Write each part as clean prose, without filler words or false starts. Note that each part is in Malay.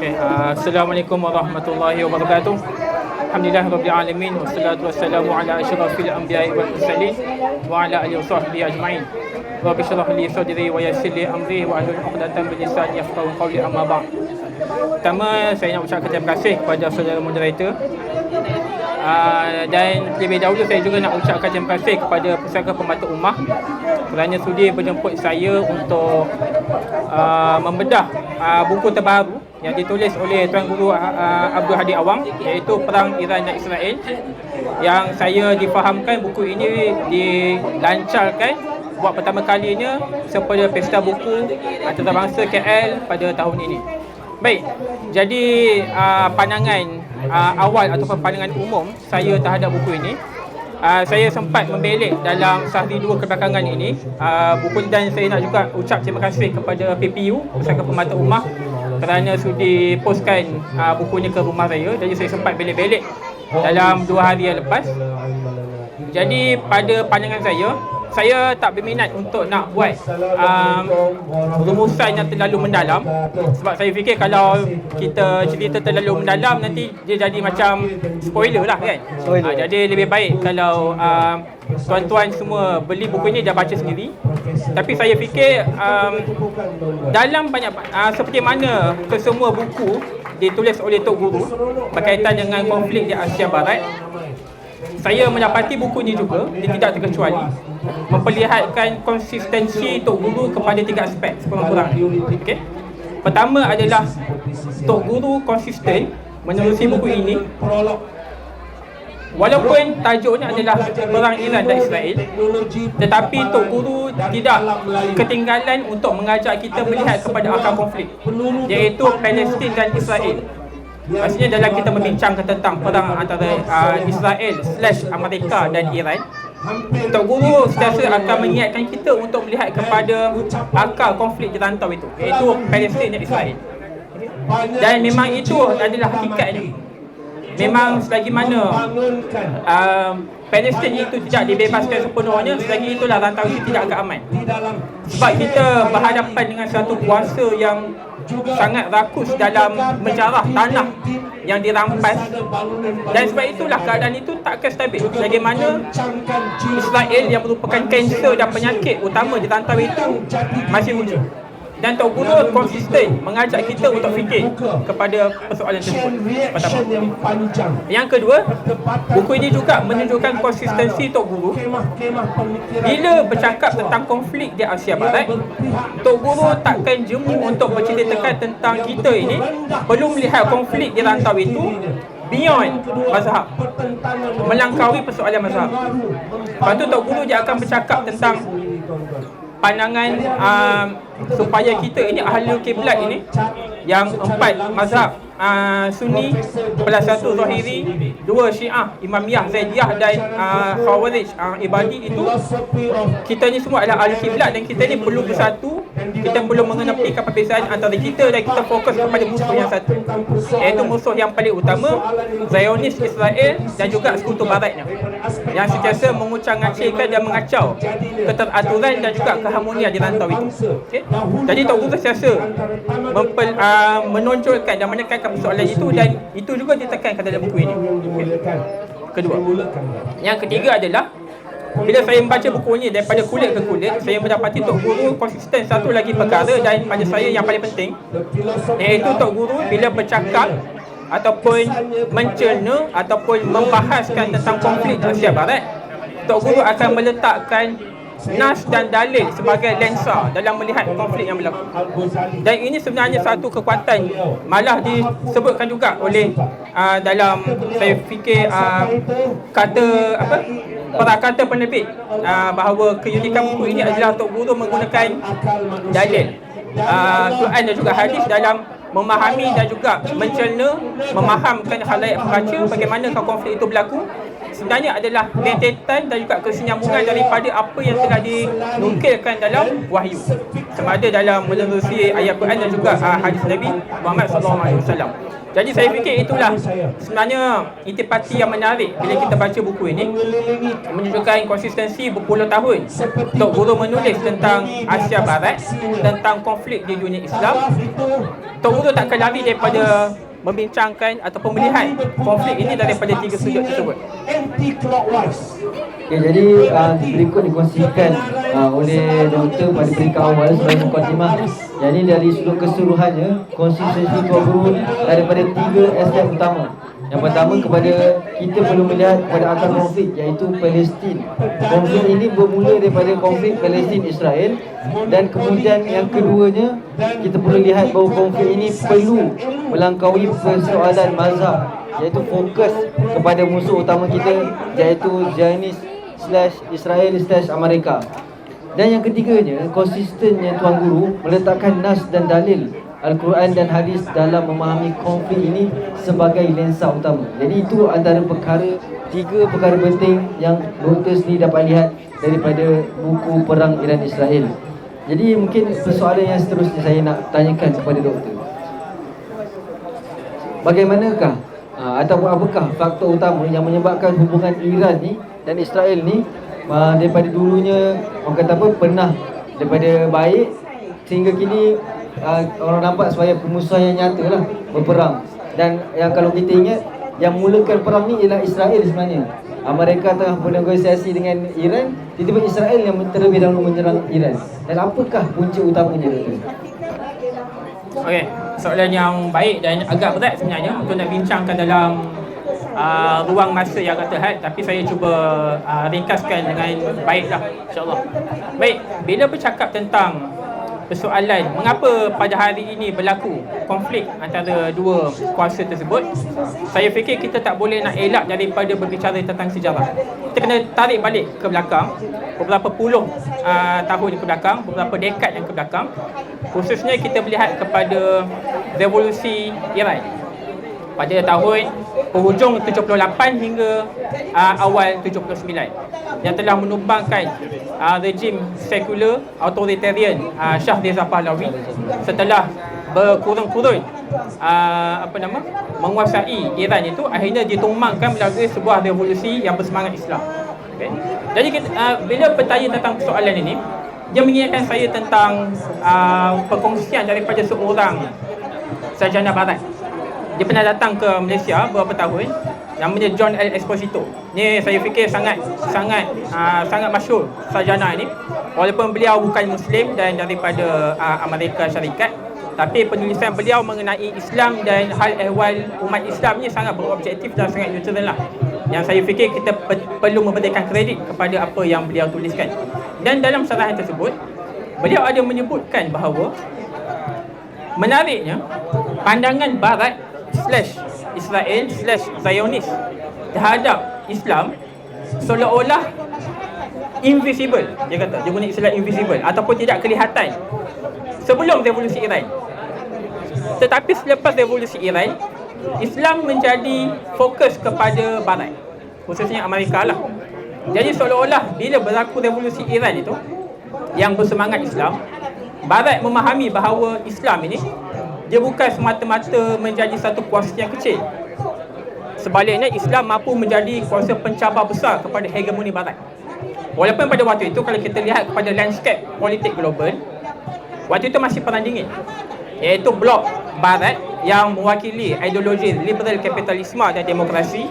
Assalamualaikum warahmatullahi wabarakatuh. Alhamdulillah rabbil alamin wassalatu wassalamu ala asyrafil anbiya'i wal mursalin wa ala alihi wasahbihi ajma'in. Rabbi shrah li sadri wa yassir li amri wa ahlul 'uqdatam min lisani yafqahu qawli, amma ba'd. Pertama, saya nak ucapkan terima kasih kepada saudara moderator. Dan lebih dahulu saya juga nak ucapkan terima kasih kepada Pusaka Pemata Ummah kerana sudi menjemput saya untuk membedah buku terbaru yang ditulis oleh Tuan Guru Abdul Hadi Awang, iaitu Perang Iran dan Israel, yang saya difahamkan buku ini dilancarkan buat pertama kalinya sempena Pesta Buku Antarabangsa KL pada tahun ini. Baik, jadi pandangan awal ataupun pandangan umum saya terhadap buku ini, saya sempat membelik dalam sehari dua kebelakangan ini buku, dan saya nak juga ucap terima kasih kepada PPU, Pusaka Pemata Ummah, kerana sudi postkan bukunya ke rumah saya. Jadi saya sempat belik-belik dalam 2 hari yang lepas. Jadi pada pandangan saya tak berminat untuk nak buat rumusan yang terlalu mendalam, sebab saya fikir kalau kita cerita terlalu mendalam nanti dia jadi macam spoiler lah kan. Jadi lebih baik kalau tuan-tuan semua beli buku ini dan baca sendiri. Tapi saya fikir dalam banyak seperti mana kesemua buku ditulis oleh Tok Guru berkaitan dengan konflik di Asia Barat, saya mendapati buku ini juga dia tidak terkecuali memperlihatkan konsistensi Tok Guru kepada 3 aspek sekurang-kurangnya. Okay? Pertama adalah Tok Guru konsisten menerusi buku ini walaupun tajuknya adalah Perang Iran dan Israel, tetapi Tok Guru tidak ketinggalan untuk mengajak kita melihat kepada akar konflik, iaitu Palestin dan Israel. Maksudnya dalam kita membincangkan tentang perang antara Israel/Amerika dan Iran, Tok Guru sentiasa akan mengingatkan kita untuk melihat kepada akar konflik di rantau itu, iaitu Palestin dan Israel. Dan memang itu adalah hakikatnya. Memang selagi mana Palestin itu tidak dibebaskan sepenuhnya, selagi itulah rantau itu tidak akan aman. Sebab kita berhadapan dengan satu kuasa yang sangat rakus dalam menjarah tanah yang dirampas, dan sebab itulah keadaan itu tak akan stabil selagi mana Israel yang merupakan kanser dan penyakit utama di rantau itu masih wujud. Dan Tok Guru konsisten mengajak kita untuk fikir kepada persoalan tersebut. Pertama. Yang kedua, buku ini juga menunjukkan konsistensi Tok Guru bila bercakap tentang konflik di Asia Barat. Tok Guru takkan jemu untuk berceritakan tentang kita ini perlu melihat konflik di rantau itu beyond mazhab, melangkaui persoalan mazhab. Lepas tu Tok Guru dia akan bercakap tentang pandangan supaya kita ini ahli kiblat ini yang 4 mazhab, Sunni plus 1 Zahiri, 2 Syiah, Imamiyah, Zaidiyah dan Khawarij, Ibadi, itu kita ni semua adalah ahli kiblat, dan kita ni perlu bersatu. Kita perlu mengenepikan perbezaan antara kita dan kita fokus kepada musuh yang satu, iaitu musuh yang paling utama, Zionis Israel dan juga sekutu baratnya yang sentiasa mengucang-ngacirkan dan mengacau keteraturan dan juga keharmonian di rantau itu. Okay? Jadi Tok Guru sentiasa menonjolkan dan menekankan persoalan itu, dan itu juga ditekankan dalam buku ini. Okay? Kedua. Yang ketiga adalah bila saya membaca buku ini daripada kulit ke kulit, saya mendapati Tok Guru konsisten satu lagi perkara, dan pada saya yang paling penting, iaitu Tok Guru bila bercakap ataupun mencerna ataupun membahaskan tentang konflik Asia Barat, Tok Guru akan meletakkan nas dan dalil sebagai lensa dalam melihat konflik yang berlaku. Dan ini sebenarnya satu kekuatan, malah disebutkan juga oleh dalam, saya fikir kata apa, perakata penerbit, bahawa keunikan buku ini adalah Tok Guru menggunakan dalil Quran dan juga hadis dalam memahami dan juga mencerna, memahamkan khalayak pembaca bagaimana konflik itu berlaku. Sebenarnya adalah rentetan dan juga kesinambungan daripada apa yang telah dinukilkan dalam wahyu, sama ada dalam menerusi ayat Quran dan juga hadis Nabi Muhammad SAW. Jadi saya fikir itulah sebenarnya intipati yang menarik bila kita baca buku ini, menunjukkan konsistensi berpuluh tahun Tok Guru menulis tentang Asia Barat, tentang konflik di dunia Islam. Tok Guru takkan lari daripada membincangkan ataupun melihat konflik ini daripada tiga sudut tersebut. Okay, jadi berikut dikongsikan oleh doktor pada peringkat awal sebagai mukadimah. Jadi dari sudut keseluruhannya, konsistensi Tok Guru daripada tiga aspek utama. Yang pertama, kepada kita perlu melihat kepada akar konflik, iaitu Palestin. Konflik ini bermula daripada konflik Palestin-Israel, dan kemudian yang keduanya, kita perlu lihat bahawa konflik ini perlu melangkaui persoalan mazhab, iaitu fokus kepada musuh utama kita, iaitu Zionis/Israel/Amerika. Dan yang ketiganya, konsistennya Tuan Guru meletakkan nas dan dalil Al-Quran dan hadis dalam memahami konflik ini sebagai lensa utama. Jadi itu antara tiga perkara penting yang doktor sendiri dapat lihat daripada buku Perang Iran Israel. Jadi mungkin persoalan yang seterusnya saya nak tanyakan kepada doktor, bagaimanakah ataupun apakah faktor utama yang menyebabkan hubungan Iran ni dan Israel ni daripada dulunya orang kata apa, pernah daripada baik sehingga kini orang nampak sebagai permusuhan yang nyata lah, berperang. Dan yang kalau kita ingat, yang mulakan perang ni ialah Israel sebenarnya. Mereka tengah bernegosiasi dengan Iran, tiba-tiba Israel yang terlebih dahulu menyerang Iran. Dan apakah punca utamanya? Okey, soalan yang baik dan agak berat sebenarnya untuk nak bincangkan dalam ruang masa yang agak terhad, tapi saya cuba ringkaskan dengan baiklah, insya-Allah. Baik, bila bercakap tentang persoalan mengapa pada hari ini berlaku konflik antara dua kuasa tersebut, saya fikir kita tak boleh nak elak daripada berbicara tentang sejarah. Kita kena tarik balik ke belakang beberapa puluh tahun ke belakang, beberapa dekad yang ke belakang. Khususnya kita melihat kepada revolusi Iran pada tahun penghujung 78 hingga awal 79, yang telah menumbangkan rejim sekular authoritarian Shah Reza Pahlavi setelah berkurun-kurun menguasai Iran. Itu akhirnya ditumbangkan melalui sebuah revolusi yang bersemangat Islam. Okay. Jadi bila bertanya tentang persoalan ini, dia mengingatkan saya tentang perkongsian daripada seorang sarjana barat. Dia pernah datang ke Malaysia beberapa tahun, namanya John L. Esposito. Ni saya fikir sangat masyhur sarjana ini. Walaupun beliau bukan Muslim dan daripada Amerika Syarikat, tapi penulisan beliau mengenai Islam dan hal ehwal umat Islam ni sangat berobjektif dan sangat neutral lah. Yang saya fikir kita perlu memberikan kredit kepada apa yang beliau tuliskan. Dan dalam syarahan tersebut, beliau ada menyebutkan bahawa menariknya pandangan Barat /Israel /Zionis terhadap Islam seolah-olah invisible. Dia kata, dia guna istilah invisible ataupun tidak kelihatan sebelum revolusi Iran. Tetapi selepas revolusi Iran, Islam menjadi fokus kepada Barat, khususnya Amerika lah. Jadi seolah-olah bila berlaku revolusi Iran itu yang bersemangat Islam, Barat memahami bahawa Islam ini dia bukan semata-mata menjadi satu kuasa yang kecil. Sebaliknya, Islam mampu menjadi kuasa pencabar besar kepada hegemoni Barat. Walaupun pada waktu itu, kalau kita lihat kepada landscape politik global, waktu itu masih perang dingin, iaitu blok Barat yang mewakili ideologi liberal kapitalisme dan demokrasi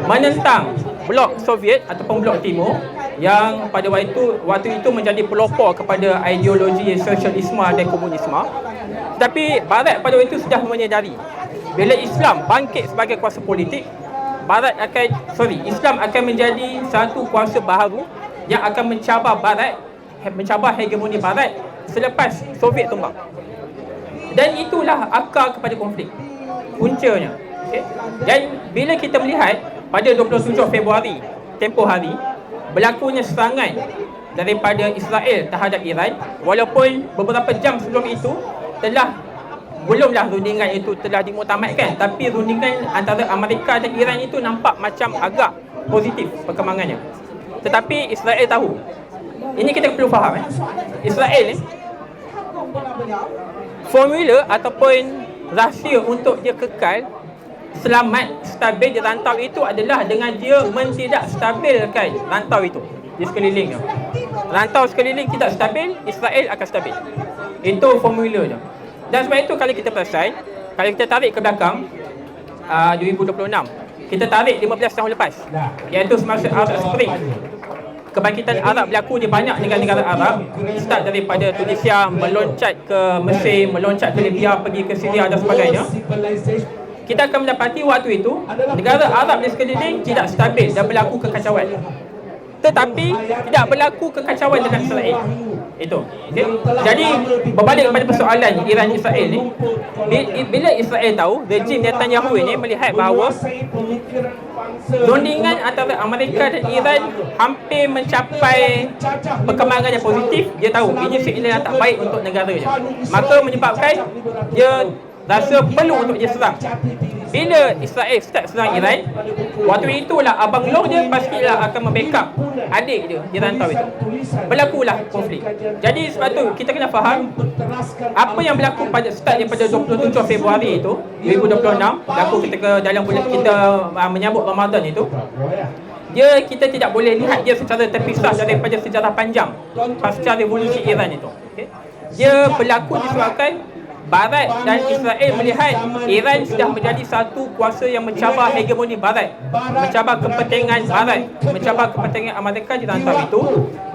menentang blok Soviet ataupun blok Timur yang pada waktu itu menjadi pelopor kepada ideologi sosialisme dan komunisme. Tapi Barat pada waktu itu sudah menyedari bila Islam bangkit sebagai kuasa politik, Islam akan menjadi satu kuasa baharu yang akan mencabar hegemoni Barat selepas Soviet tumbang. Dan itulah akar kepada konflik, puncanya. Okay? Dan bila kita melihat pada 27 Februari tempoh hari berlakunya serangan daripada Israel terhadap Iran, walaupun beberapa jam sebelum itu belumlah rundingan itu telah dimuktamadkan, tapi rundingan antara Amerika dan Iran itu nampak macam agak positif perkembangannya. Tetapi Israel tahu, ini kita perlu faham, Israel ni formula ataupun rahsia untuk dia kekal selamat, stabil di rantau itu adalah dengan dia mentidak stabilkan rantau itu di sekelilingnya. Rantau sekeliling tidak stabil, Israel akan stabil. Itu formula dia. Dan sebab itu kalau kita perasan, kalau kita tarik ke belakang 2026, kita tarik 15 tahun lepas, iaitu semasa Arab Spring. Kebangkitan Arab berlaku di banyak negara-negara Arab, start daripada Tunisia, meloncat ke Mesir, meloncat ke Libya, pergi ke Syria dan sebagainya. Kita akan mendapati waktu itu negara Arab di sekeliling tidak stabil dan berlaku kekacauan. Tetapi tidak berlaku kekacauan dengan Israel. Itu. Okay? Jadi berbalik kepada persoalan Iran Israel ni, bila Israel tahu, rejim Netanyahu ini melihat bahawa rundingan antara Amerika dan Iran hampir mencapai perkembangan yang positif, dia tahu ini signal yang tak baik untuk negaranya. Maka menyebabkan dia rasa perlu untuk dia serang. Bila Israel start serang Iran, waktu itulah Abang Long dia pastilah akan membackup adik dia di rantau itu. Berlakulah konflik. Jadi sebab tu kita kena faham apa yang berlaku pada start daripada 27 Februari itu 2026, berlaku ketika dalam bulan kita menyambut Ramadan itu. Kita tidak boleh lihat dia secara terpisah daripada sejarah panjang pasca revolusi Iran itu. Okay? Dia berlaku disebabkan Barat dan Israel melihat Iran sudah menjadi satu kuasa yang mencabar hegemoni Barat, mencabar kepentingan Barat, mencabar kepentingan Amerika di rantau itu,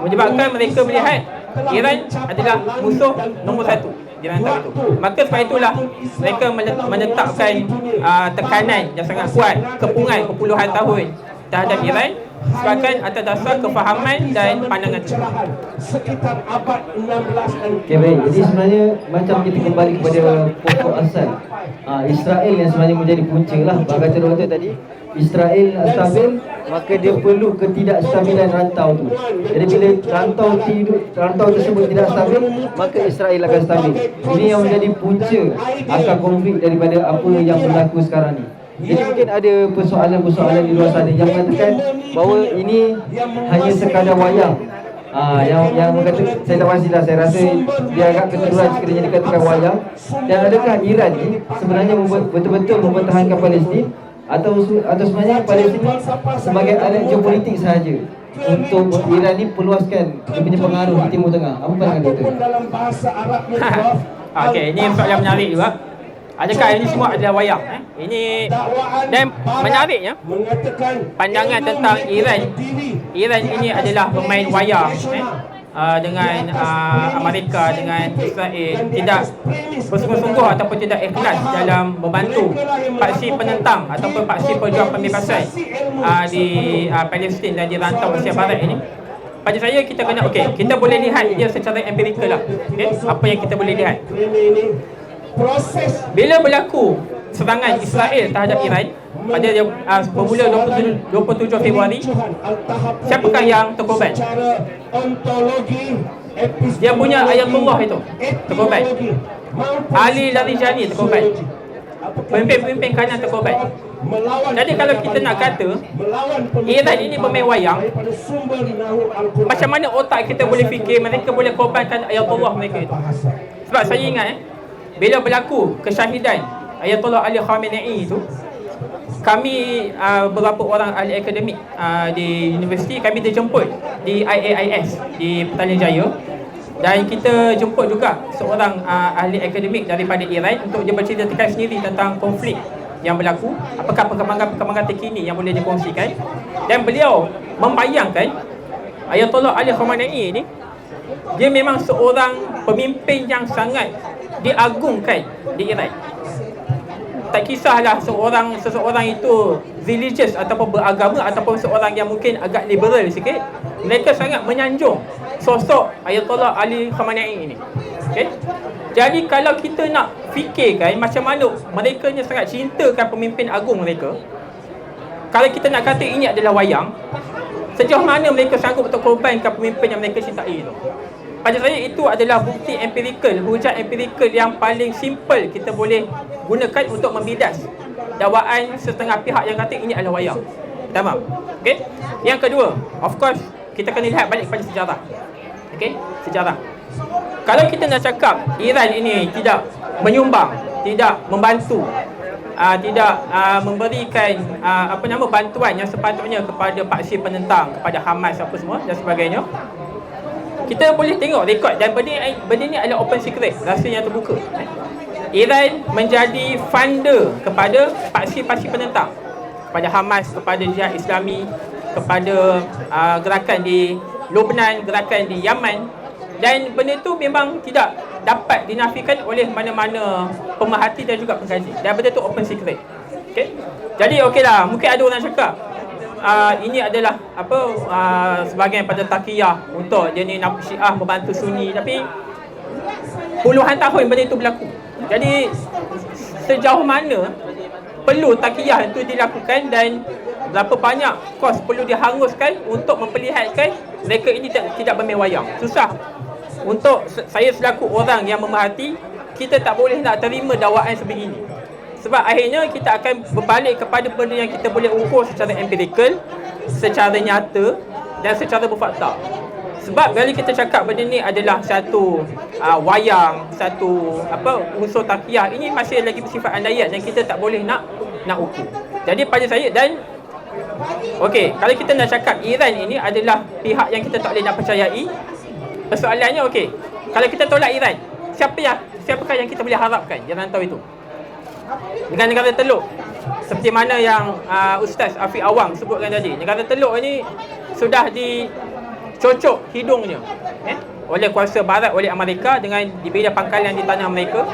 menyebabkan mereka melihat Iran adalah musuh nombor satu di rantau itu. Maka sebab itulah mereka menetapkan tekanan yang sangat kuat, kepungan berpuluhan tahun terhadap Iran sebabkan atas dasar kefahaman dan pandangan tersebut. Sekitar abad 16 dan Okay, baik. Jadi sebenarnya macam kita kembali kepada pokok asal, Israel yang sebenarnya menjadi punca lah. Bagai contoh tadi, Israel nak stabil, maka dia perlu ketidakstabilan rantau tu. Jadi bila rantau tersebut tidak stabil, maka Israel akan stabil. Ini yang menjadi punca akar konflik daripada apa yang berlaku sekarang ni. Jadi mungkin ada persoalan-persoalan di luar sana yang mengatakan bahawa ini hanya sekadar wayang. Yang kata, saya tak pastilah, saya rasa dia agak keteruran sekiranya dikatakan wayang. Dan adakah Iran ni sebenarnya betul-betul mempertahankan Palestin atau sebenarnya Palestin sebagai alat geopolitik sahaja untuk Iran ni perluaskan dia punya pengaruh di Timur Tengah? Apa pandangan doktor? dalam bahasa Arabnya Okey, ini soalan menarik juga. Adakah ini semua adalah wayang? Ini dan menariknya pandangan tentang Iran ini adalah pemain wayang dengan Amerika, dengan Israel tidak bersungguh-sungguh ataupun tidak ikhlas dalam membantu paksi penentang ataupun paksi pejuang pembebasan di Palestin dan di rantau Asia Barat ini. Pada saya kita kena kita boleh lihat dia secara empirikal lah. Apa yang kita boleh lihat. Bila berlaku serangan Israel terhadap Iran pada bermula 27 Februari, siapakah yang terkorban? Dia punya Ayatullah itu terkorban. Ali Larijani terkorban. Pemimpin-pemimpin kanan terkorban. Jadi kalau kita nak kata Iran ini pemain wayang, macam mana otak kita boleh fikir mereka boleh korbankan Ayatullah mereka itu? Sebab saya ingat bila berlaku kesyahidan Ayatollah Ali Khamenei itu, kami beberapa orang ahli akademik di universiti, kami dijemput di IAIS di Petaling Jaya, dan kita jemput juga seorang ahli akademik daripada Iran untuk dia berceritakan sendiri tentang konflik yang berlaku, apakah perkembangan terkini yang boleh dikongsikan. Dan beliau membayangkan Ayatollah Ali Khamenei ini, dia memang seorang pemimpin yang sangat diagungkan di Iran. Tak kisahlah seseorang itu religious ataupun beragama ataupun seorang yang mungkin agak liberal sikit, mereka sangat menyanjung sosok Ayatollah Ali Khamenei ini. Okay? Jadi kalau kita nak fikirkan macam mana mereka ni sangat cintakan pemimpin agung mereka, kalau kita nak kata ini adalah wayang, sejauh mana mereka sanggup untuk korbankan pemimpin yang mereka cintai itu? Pada saya itu adalah bukti empirikal, hujah empirikal yang paling simple kita boleh gunakan untuk membidas dakwaan setengah pihak yang kata ini adalah wayang. Tamam. Okey. Yang kedua, of course kita kena lihat balik pada sejarah. Okey, sejarah. Kalau kita nak cakap Iran ini tidak menyumbang tidak membantu, tidak memberikan bantuan yang sepatutnya kepada paksi penentang, kepada Hamas apa semua dan sebagainya, kita boleh tengok rekod, dan benda ni adalah open secret, rahsia yang terbuka. Iran menjadi funder kepada paksi-paksi penentang, kepada Hamas, kepada Jihad Islami, kepada gerakan di Lebanon, gerakan di Yaman, dan benda tu memang tidak dapat dinafikan oleh mana-mana pemerhati dan juga pengkaji, dan benda tu open secret. Okay? Jadi okeylah, mungkin ada orang cakap ini adalah sebahagian pada taqiyah untuk dia ni Syiah membantu Sunni, tapi puluhan tahun benda itu berlaku. Jadi sejauh mana perlu taqiyah itu dilakukan dan berapa banyak kos perlu dihanguskan untuk memperlihatkan mereka ini tidak bermain wayang. Susah. Untuk saya selaku orang yang memerhati, kita tak boleh nak terima dakwaan sebegini. Sebab akhirnya kita akan berbalik kepada benda yang kita boleh ukur secara empirikal, secara nyata dan secara berfakta. Sebab bila kita cakap benda ni adalah satu wayang, satu unsur taqiyah, ini masih lagi bersifat andaian dan kita tak boleh nak ukur. Jadi pada saya, dan okey, kalau kita nak cakap Iran ini adalah pihak yang kita tak boleh nak percayai, persoalannya okey, kalau kita tolak Iran, siapakah yang kita boleh harapkan yang rantau itu? Negara-negara Teluk, seperti mana yang Ustaz Afiq Awang sebutkan tadi, negara Teluk ini sudah dicocok hidungnya oleh kuasa barat, oleh Amerika dengan diberi pangkalan di tanah mereka.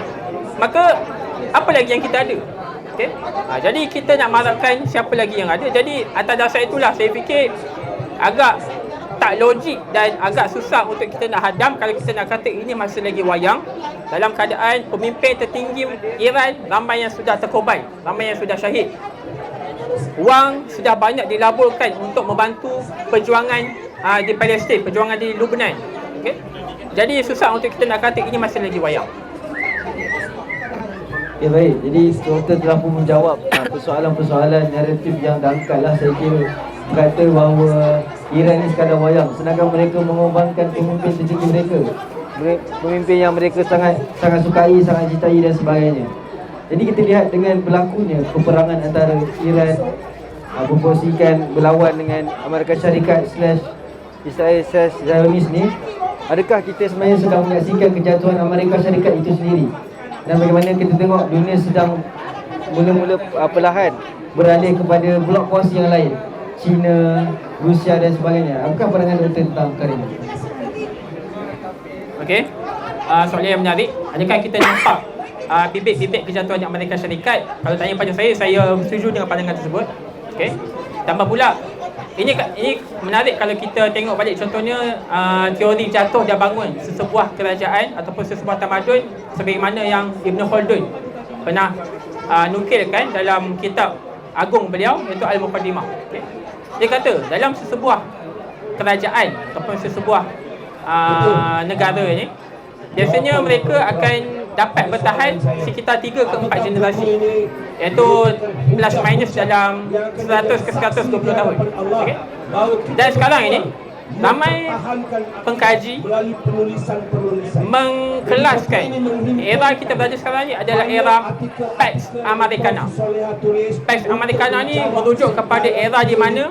Maka apa lagi yang kita ada? Okay? Jadi kita nak mengharapkan siapa lagi yang ada. Jadi atas dasar itulah saya fikir agak tak logik dan agak susah untuk kita nak hadam kalau kita nak kata ini masih lagi wayang, dalam keadaan pemimpin tertinggi Iran ramai yang sudah terkorban, ramai yang sudah syahid. Wang sudah banyak dilaburkan untuk membantu perjuangan di Palestin, perjuangan di Lebanon. Okay? Jadi susah untuk kita nak kata ini masih lagi wayang. Okay, baik. Jadi doktor telah pun menjawab persoalan-persoalan naratif yang dangkal lah, saya kira, berkata bahawa Iran ni sekadar wayang, sedangkan mereka mengorbankan pemimpin tertinggi mereka, pemimpin yang mereka sangat sukai, sangat cintai dan sebagainya. Jadi kita lihat dengan berlakunya peperangan antara Iran berkongsikan berlawan dengan Amerika Syarikat / Israel / Zionis ni, adakah kita sebenarnya sedang menyaksikan kejatuhan Amerika Syarikat itu sendiri? Dan bagaimana kita tengok dunia sedang mula-mula perlahan beralih kepada blok kuasa yang lain, China, Rusia dan sebagainya. Apakah pandangan doktor tentang perkara ini? Okey, soalan yang menarik. Adakah kita nampak bibit-bibit kejatuhan Amerika Syarikat? Kalau tanya pada saya setuju dengan pandangan tersebut. Okey. Tambah pula, ini menarik kalau kita tengok balik, contohnya teori jatuh dan bangun sesebuah kerajaan ataupun sesebuah tamadun, sebagaimana yang Ibn Khaldun pernah nukilkan dalam kitab agung beliau, iaitu Al-Muqaddimah. Okay. Dia kata dalam sesebuah kerajaan ataupun sesebuah negara ni, biasanya mereka akan dapat bertahan sekitar 3 ke 4 generasi, iaitu plus minus dalam 100 ke 120 tahun. Okay? Dan sekarang ini ramai pengkaji mengkelaskan era kita berada sekarang ni adalah era Pax Americana. Pax Americana ni merujuk kepada era di mana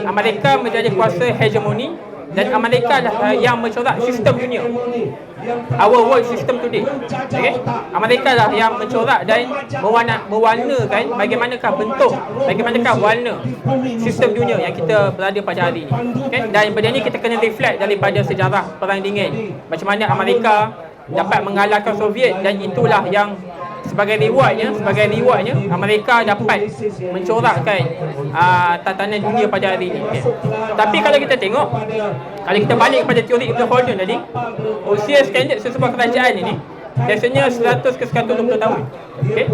Amerika menjadi kuasa hegemoni dan Amerika lah yang mencorak sistem dunia, our world system today. Okay? Amerika lah yang mencorak dan mewarnakan bagaimanakah bentuk, bagaimanakah warna sistem dunia yang kita berada pada hari ini. Okay? Dan benda ni kita kena reflect daripada sejarah Perang Dingin, macam mana Amerika dapat mengalahkan Soviet, dan itulah yang sebagai rewardnya Amerika dapat mencorakkan tatanan dunia pada hari ini. Okay. Tapi kalau kita tengok, kalau kita balik kepada teori Ibn Khaldun tadi, usia standard sesebuah kerajaan ini biasanya 100 ke 120 tahun. Okay.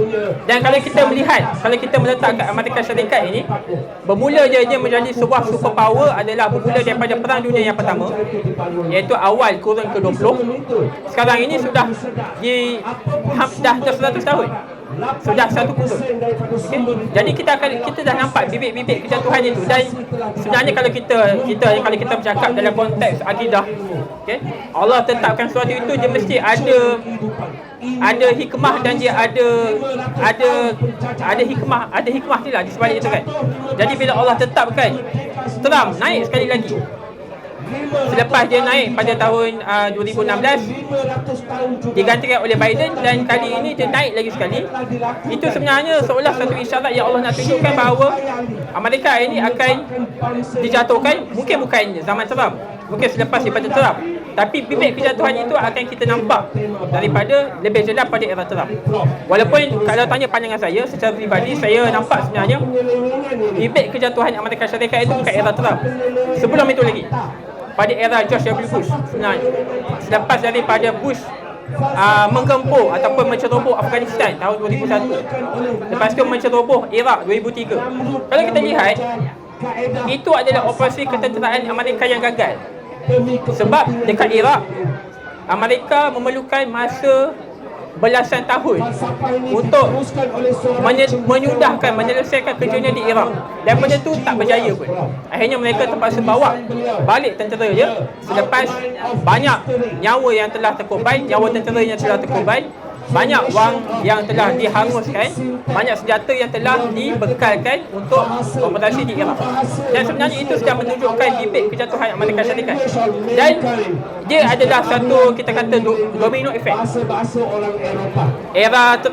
Dan kalau kita melihat, kalau kita meletakkan Amerika Syarikat ini, bermula dia menjadi sebuah superpower adalah bermula daripada Perang Dunia yang Pertama, iaitu awal kurun ke-20. Sekarang ini sudah 100 tahun. sudah satu kurun. Okay? Jadi kita dah nampak bibit-bibit kejatuhan itu. Dan sebenarnya kalau kita bercakap dalam konteks akidah, okay? Allah tetapkan sesuatu itu, dia mesti ada hikmah, dan dia ada hikmah dia lah di sebalik itu kan. Jadi bila Allah tetapkan Trump naik sekali lagi, selepas dia naik pada tahun 2016 digantikan oleh Biden, dan kali ini dia naik lagi sekali, itu sebenarnya seolah satu isyarat yang Allah nak tunjukkan bahawa Amerika ini akan dijatuhkan. Mungkin bukan zaman Trump, mungkin selepas daripada Trump, tapi bibit kejatuhan itu akan kita nampak daripada lebih jelas pada era Trump. Walaupun kalau tanya pandangan saya secara pribadi, saya nampak sebenarnya bibit kejatuhan Amerika Syarikat itu bukan era Trump, sebelum itu lagi, pada era George W. Bush sebenarnya. Selepas daripada Bush menggempur ataupun menceroboh Afghanistan tahun 2001, lepas tu menceroboh Iraq 2003. Kalau kita lihat, itu adalah operasi ketenteraan Amerika yang gagal. Sebab dekat Iraq, Amerika memerlukan masa belasan tahun untuk menyelesaikan kerjanya di Iraq, dan benda tu tak berjaya pun. Akhirnya mereka terpaksa bawa balik tentera dia selepas banyak nyawa yang telah terkorban, nyawa tentera yang telah terkorban, banyak wang yang telah dihanguskan, banyak senjata yang telah dibekalkan untuk operasi di Iraq. Dan sebenarnya itu sudah menunjukkan bibit kejatuhan Amerika Syarikat. Dan dia adalah satu, kita kata, domino effect.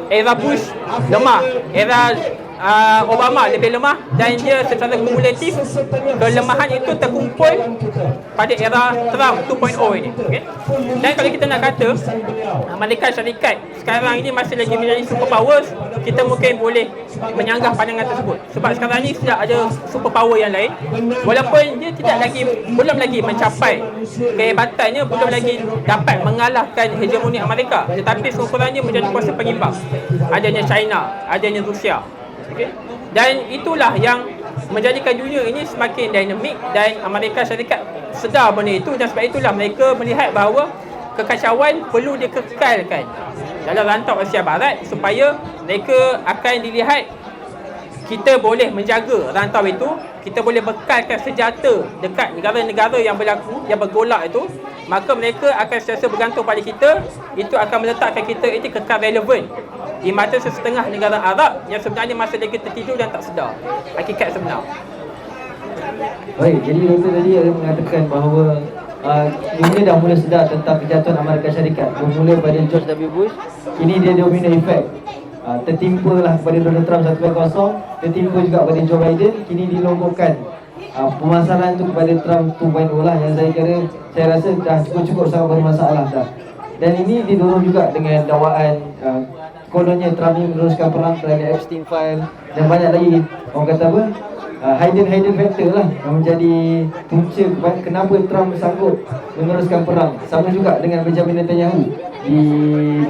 Era Bush lemah, era Obama lebih lemah, dan dia secara kumulatif kelemahan itu terkumpul pada era Trump 2.0 ini. Okay? Dan kalau kita nak kata Amerika Syarikat sekarang ini masih lagi menjadi superpowers, kita mungkin boleh menyanggah pandangan tersebut. Sebab sekarang ini sudah ada superpower yang lain, walaupun dia belum lagi mencapai kehebatannya, belum lagi dapat mengalahkan hegemoni Amerika, tetapi seukurannya menjadi kuasa pengimbang. Adanya China, adanya Rusia. Okay? Dan itulah yang menjadikan dunia ini semakin dinamik, dan Amerika Syarikat sedar benda itu, dan sebab itulah mereka melihat bahawa kekacauan perlu dikekalkan dalam rantau Asia Barat, supaya mereka akan dilihat kita boleh menjaga rantau itu, kita boleh bekalkan senjata dekat negara-negara yang berlaku, yang bergolak itu, maka mereka akan sentiasa bergantung pada kita. Itu akan meletakkan kita ini kekal relevan di mata sesetengah negara Arab yang sebenarnya masih lagi tertidur dan tak sedar hakikat sebenar. Baik, jadi doktor tadi ada mengatakan bahawa dunia dah mula sedar tentang kejatuhan Amerika Syarikat. Bermula pada George W. Bush, kini dia domino effect. Tertimpa lah kepada Donald Trump 1.0, tertimpa juga kepada Joe Biden, kini dilonggarkan pemasaran tu kepada Trump 2.0 lah, yang saya rasa dah cukup sangat bermasalah dah. Dan ini didorong juga dengan dakwaan kononnya Trump ni meneruskan perang terhadap Epstein File, dan banyak lagi orang kata apa, hidden factor lah yang menjadi punca kenapa Trump sanggup meneruskan perang. Sama juga dengan Benjamin Netanyahu,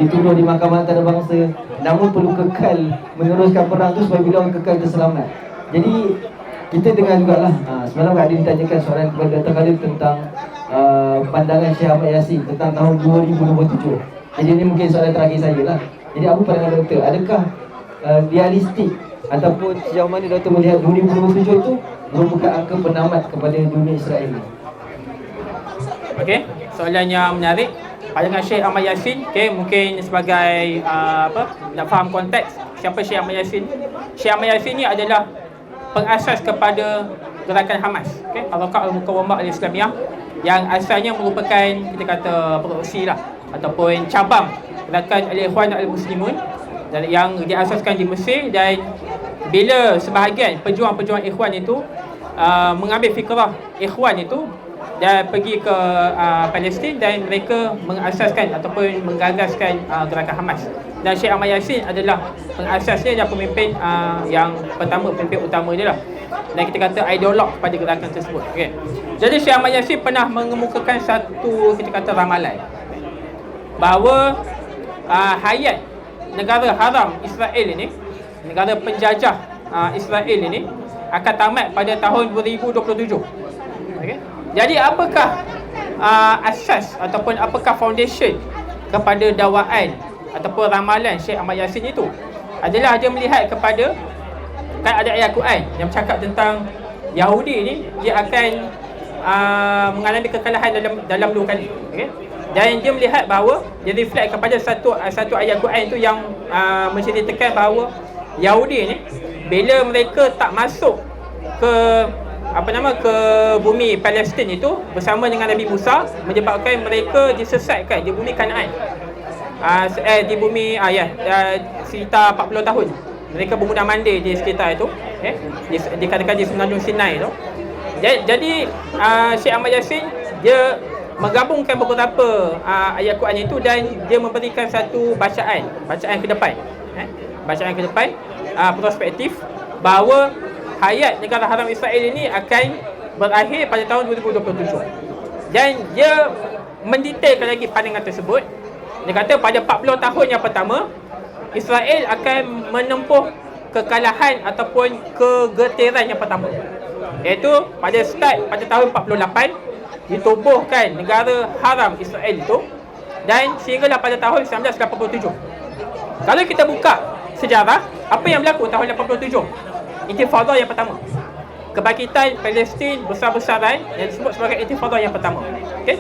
dituduh di Mahkamah Antarabangsa, namun perlu kekal meneruskan perang tu supaya bila orang kekal terselamat. Jadi kita dengar jugalah, semalam ada ditanyakan soalan kepada Dr. Khalil tentang pandangan Syekh Ahmad Yasin tentang tahun 2027. Jadi ini mungkin soalan terakhir saya lah. Jadi apa pandangan doktor? Adakah realistik ataupun sejauh mana doktor melihat 2027 itu merupakan angka penamat kepada dunia Israel ini? Okey, soalan yang menarik. Pandangan Syekh Ahmad Yasin, mungkin sebagai nak faham konteks siapa Syekh Ahmad Yasin. Syekh Ahmad Yasin ni adalah pengasas kepada gerakan Hamas, Harakah Al-Muqawamah Al-Islamiyah, yang asalnya merupakan, kita kata, proksi lah ataupun cabang gerakan Al-Ikhwan Al-Muslimun yang diasaskan di Mesir. Dan bila sebahagian pejuang-pejuang Ikhwan itu mengambil fikrah Ikhwan itu dan pergi ke Palestin, dan mereka mengasaskan ataupun menggagaskan gerakan Hamas. Dan Syekh Ahmad Yasin adalah pengasasnya dan pemimpin yang pertama, pemimpin utama dia lah, dan kita kata ideolog pada gerakan tersebut. Okay. Jadi Syekh Ahmad Yasin pernah mengemukakan satu, kita kata, ramalan bahawa hayat negara haram Israel ini, negara penjajah Israel ini akan tamat pada tahun 2027. Okay. Jadi apakah asas ataupun apakah foundation kepada dakwaan ataupun ramalan Syekh Ahmad Yasin itu? adalah dia melihat kepada, kan ada ayat Quran yang bercakap tentang Yahudi ni dia akan mengalami kekalahan dalam 2 kali. Okey. Dan dia melihat bahawa dia reflect kepada satu ayat Quran tu yang menceritakan bahawa Yahudi ni bila mereka tak masuk ke ke bumi Palestin itu bersama dengan Nabi Musa, menyebabkan mereka disesatkan di bumi Kanaan. Di bumi sekitar 40 tahun mereka bermudah mandi di sekitar itu, dikatakan di Semenanjung Sinai tu. Jadi Syekh Ahmad Yassin dia menggabungkan beberapa ayat Quran itu dan dia memberikan satu bacaan ke depan, perspektif bahawa hayat negara haram Israel ini akan berakhir pada tahun 2027. Dan dia mendetailkan lagi pandangan tersebut. Dia kata pada 40 tahun yang pertama, Israel akan menempuh kekalahan ataupun kegeteran yang pertama, iaitu pada tahun 48 ditubuhkan negara haram Israel itu, dan sehinggalah pada tahun 1987. Kalau kita buka sejarah, apa yang berlaku tahun 87? Intifada yang pertama, kebangkitan Palestin besar-besaran yang disebut sebagai Intifada yang pertama. Okay?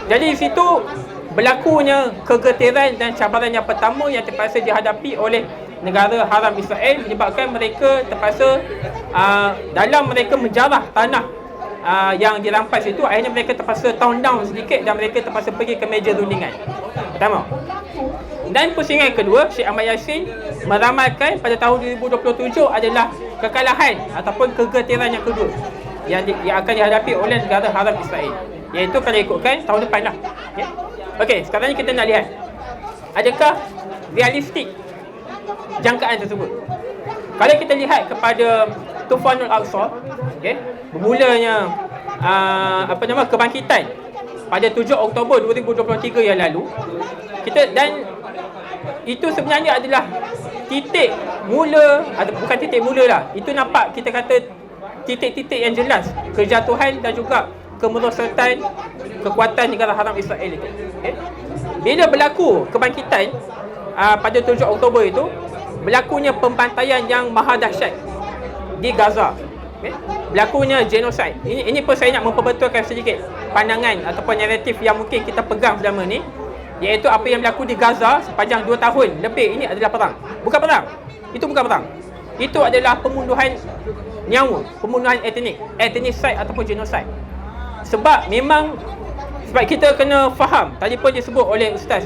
Jadi di situ berlakunya kegeteran dan cabaran yang pertama yang terpaksa dihadapi oleh negara haram Israel, menyebabkan mereka terpaksa dalam mereka menjarah tanah yang dirampas itu, akhirnya mereka terpaksa tone down sedikit dan mereka terpaksa pergi ke meja rundingan pertama. Dan pusingan kedua, Syekh Ahmad Yassin meramalkan pada tahun 2027 adalah kekalahan ataupun kegeteran yang kedua yang akan dihadapi oleh negara haram Israel, iaitu kalau ikutkan tahun depan lah. Okey, sekarang ni kita nak lihat adakah realistik jangkaan tersebut. Kalau kita lihat kepada Tufanul Aqsa, bermulanya kebangkitan pada 7 Oktober 2023 yang lalu, dan itu sebenarnya adalah titik mula, atau bukan titik mula lah, itu nampak kita kata titik-titik yang jelas kejatuhan dan juga kemerosotan kekuatan negara haram Israel itu. Bila berlaku kebangkitan pada 7 Oktober itu, berlakunya pembantaian yang maha dahsyat di Gaza. Berlakunya genosid. Ini pun saya nak memperbetulkan sedikit pandangan ataupun naratif yang mungkin kita pegang selama ni, iaitu apa yang berlaku di Gaza sepanjang 2 tahun lebih ini adalah perang. Bukan perang. Itu bukan perang. Itu adalah pembunuhan nyawa, pembunuhan etnicide ataupun genosid. Sebab kita kena faham, tadi pun disebut oleh Ustaz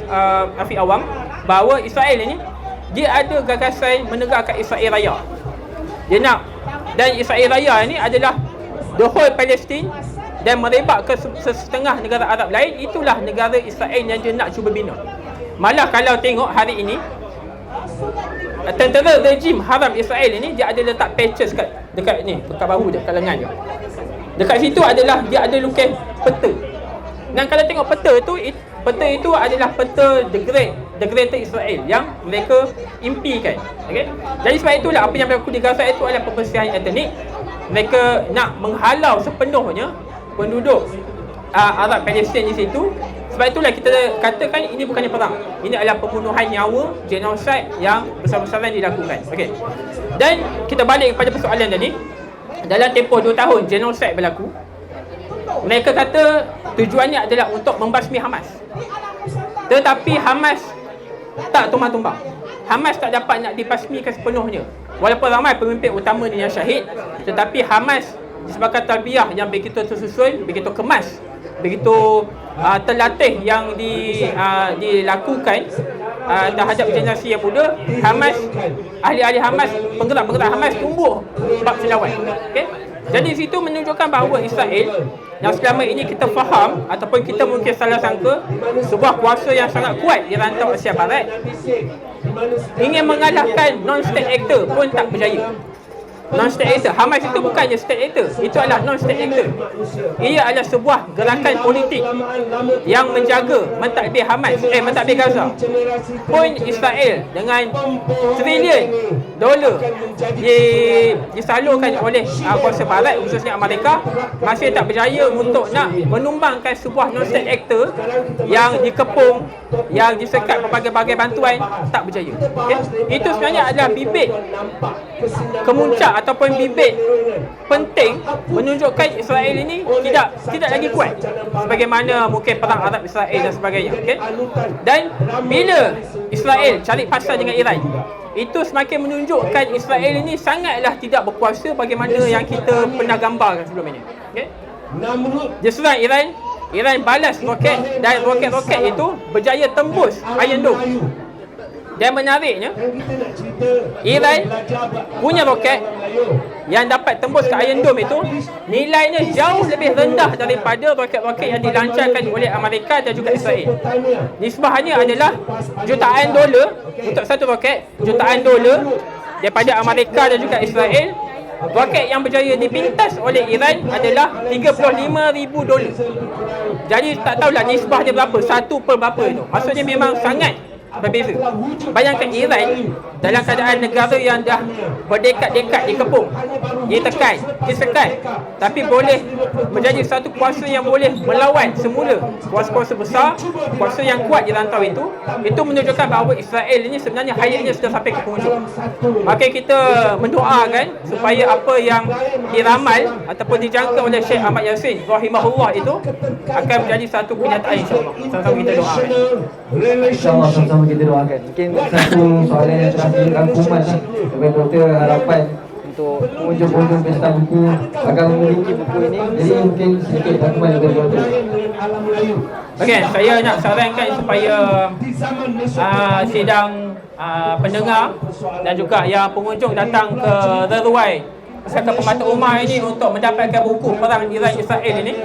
Afiq Awang, bahawa Israel ini dia ada gagasan menegakkan Israel Raya. Dia nak, dan Israel Raya ini adalah the whole Palestine dan merebak ke setengah negara Arab lain. Itulah negara Israel yang dia nak cuba bina. Malah kalau tengok hari ini, tentera rejim haram Israel ini dia ada letak patches dekat ni, dekat bahu dia, dekat lengan dia. Dekat situ adalah dia ada lukis peta. Dan kalau tengok peta itu adalah peta degraded Israel yang mereka impikan. Okey. Jadi sebab itulah apa yang berlaku di Gaza itu adalah pembersihan etnik. Mereka nak menghalau sepenuhnya penduduk Arab Palestin di situ. Sebab itulah kita katakan ini bukannya perang. Ini adalah pembunuhan nyawa, genosid yang besar-besaran dilakukan. Okey. Dan kita balik kepada persoalan tadi. Dalam tempoh 2 tahun genosid berlaku, mereka kata tujuannya adalah untuk membasmi Hamas. Tetapi Hamas tak tumbang-tumbang. Hamas tak dapat nak dibasmikan sepenuhnya. Walaupun ramai pemimpin utama yang syahid, tetapi Hamas disebabkan tarbiyah yang begitu tersusun, begitu kemas, begitu terlatih yang dilakukan terhadap generasi yang muda, Hamas, ahli-ahli Hamas, penggerak-penggerak Hamas tumbuh bab selawan. Okay? Jadi situ menunjukkan bahawa Israel yang selama ini kita faham ataupun kita mungkin salah sangka sebuah kuasa yang sangat kuat di rantau Asia Barat, ingin mengalahkan non-state actor pun tak berjaya. Non-state actor, Hamas itu bukannya state actor, itu adalah non-state actor. Ia adalah sebuah gerakan politik yang menjaga mentadbir Hamas, mentadbir Gaza. Pun Israel dengan $1 trillion dolar disalurkan oleh kuasa barat, khususnya Amerika, masih tak berjaya untuk nak menumbangkan sebuah non-state actor yang dikepung, yang disekat berbagai-bagai bantuan, tak berjaya. Okay? Itu sebenarnya adalah bibit kemuncak ataupun bibit penting menunjukkan Israel ini tidak lagi kuat sebagaimana mungkin perang Arab Israel dan sebagainya. Okay? Dan bila Israel cari pasal dengan Iran, itu semakin menunjukkan Israel ini sangatlah tidak berkuasa bagaimana yang kita pernah gambarkan sebelum ini. Okay? Dia serang Iran balas roket, dan roket-roket itu berjaya tembus Iron Dome. Dan menariknya, Iran punya roket yang dapat tembus ke Iron Dome itu nilainya jauh lebih rendah daripada roket-roket yang dilancarkan oleh Amerika dan juga Israel. Nisbahnya adalah jutaan dolar untuk satu roket, jutaan dolar daripada Amerika dan juga Israel. Roket yang berjaya dipintas oleh Iran adalah $35,000. Jadi tak tahulah nisbah dia berapa, satu per berapa itu. Maksudnya memang sangat berbeza. Bayangkan Iran dalam keadaan negara yang dah berdekat-dekat dikepung, ditekan, disekat, tapi boleh menjadi satu kuasa yang boleh melawan semula kuasa-kuasa besar, kuasa yang kuat di rantau itu menunjukkan bahawa Israel ini sebenarnya hayatnya sudah sampai ke penghujung. Maka kita mendoakan supaya apa yang diramal ataupun dijangka oleh Syekh Ahmad Yassin rahimahullah itu akan menjadi satu kenyataan, insya-Allah. Sama-sama kita doakan. InsyaAllah sama-sama kita doakan. Mungkin satu soalan yang terakhir, rangkuman kepada doktor, harapan untuk pengunjung-pengunjung pesta buku akan memiliki buku ini. Jadi mungkin sedikit rangkuman kepada doktor. Okey, saya nak sarankan supaya sidang pendengar dan juga yang pengunjung datang ke Reruai Pusaka Pemata Umar ini untuk mendapatkan buku Perang Iran Israel ini.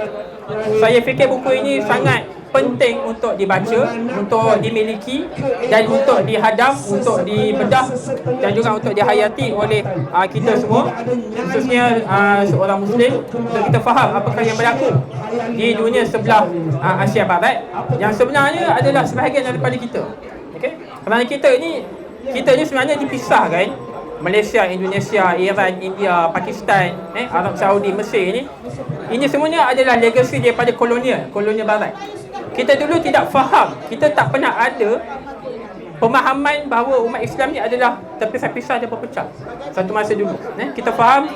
Saya fikir buku ini sangat penting untuk dibaca, untuk dimiliki dan untuk dihadam, untuk dibedah dan juga untuk dihayati oleh kita semua, khususnya seorang Muslim, untuk kita faham apakah yang berlaku di dunia sebelah Asia Barat yang sebenarnya adalah sebahagian daripada kita. Okay? Kerana kita ni sebenarnya dipisahkan. Malaysia, Indonesia, Iran, India, Pakistan, Arab Saudi, Mesir ini semuanya adalah legasi daripada kolonial barat. Kita dulu tidak faham, kita tak pernah ada pemahaman bahawa umat Islam ni adalah terpisah-pisah dan berpecah satu masa dulu. Kita faham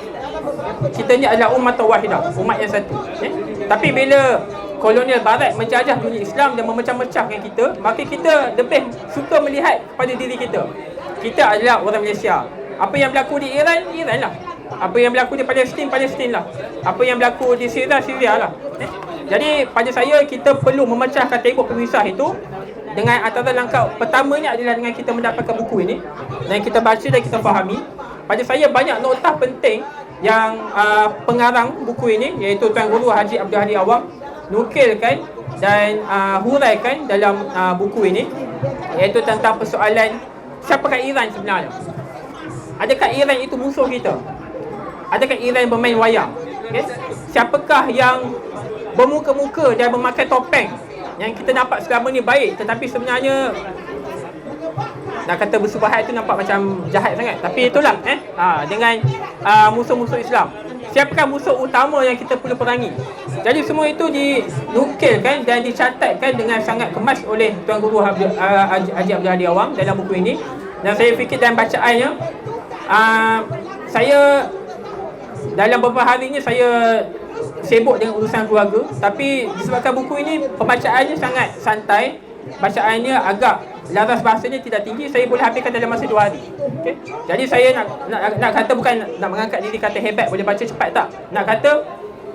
kita ni adalah umat wahidah, umat yang satu. Tapi bila kolonial barat menjajah dunia Islam dan memecah-mecahkan kita, maka kita lebih suka melihat pada diri kita. Kita adalah orang Malaysia. Apa yang berlaku di Iran, Iran lah. Apa yang berlaku di Palestin, Palestin lah. Apa yang berlaku di Syria, Syria lah. Jadi pada saya, kita perlu memecahkan tembok pemisah itu dengan antara langkah pertamanya adalah dengan kita mendapatkan buku ini dan kita baca dan kita fahami. Pada saya banyak notah penting yang pengarang buku ini, iaitu Tuan Guru Haji Abdul Hadi Awang, nukilkan dan huraikan dalam buku ini, iaitu tentang persoalan siapakah Iran sebenarnya. Adakah Iran itu musuh kita? Adakah Iran bermain wayang? Okay? Siapakah yang bermuka-muka dan memakai topeng yang kita nampak selama ni baik, tetapi sebenarnya nak kata bersubahat itu nampak macam jahat sangat. Tapi itulah dengan musuh-musuh Islam. Siapakah musuh utama yang kita perlu perangi? Jadi semua itu dinukilkan dan dicatatkan dengan sangat kemas oleh Tuan Guru Haji Abdul Hadi Awang dalam buku ini. Dan saya fikir dalam bacaannya, saya dalam beberapa hari ini saya sibuk dengan urusan keluarga, tapi disebabkan buku ini pembacaannya sangat santai, bacaannya agak laras bahasanya tidak tinggi, saya boleh habiskan dalam masa 2 hari. Okay? Jadi saya nak kata, bukan nak mengangkat diri kata hebat boleh baca cepat, tak. Nak kata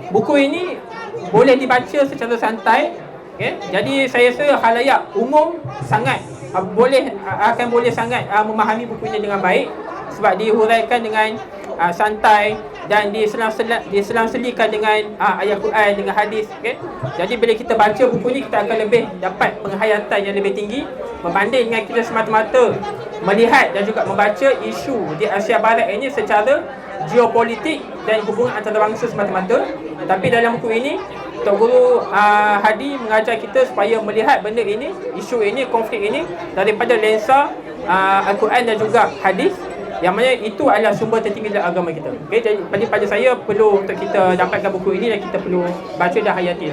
buku ini boleh dibaca secara santai. Okay? Jadi saya rasa khalayak umum sangat akan boleh sangat memahami buku ini dengan baik, sebab dihuraikan dengan santai dan diselang-selikan dengan ayat Quran, dengan hadis. Okay? Jadi bila kita baca buku ni, kita akan lebih dapat penghayatan yang lebih tinggi berbanding dengan kita semata-mata melihat dan juga membaca isu di Asia Barat ini secara geopolitik dan hubungan antara bangsa semata-mata. Tapi dalam buku ini, Tok Guru Hadi mengajar kita supaya melihat benda ini, isu ini, konflik ini daripada lensa Al-Quran dan juga hadis, Yang mana itu adalah sumber tertinggi dalam agama kita. Okay, jadi pada saya perlu untuk kita dapatkan buku ini dan kita perlu baca dan hayati.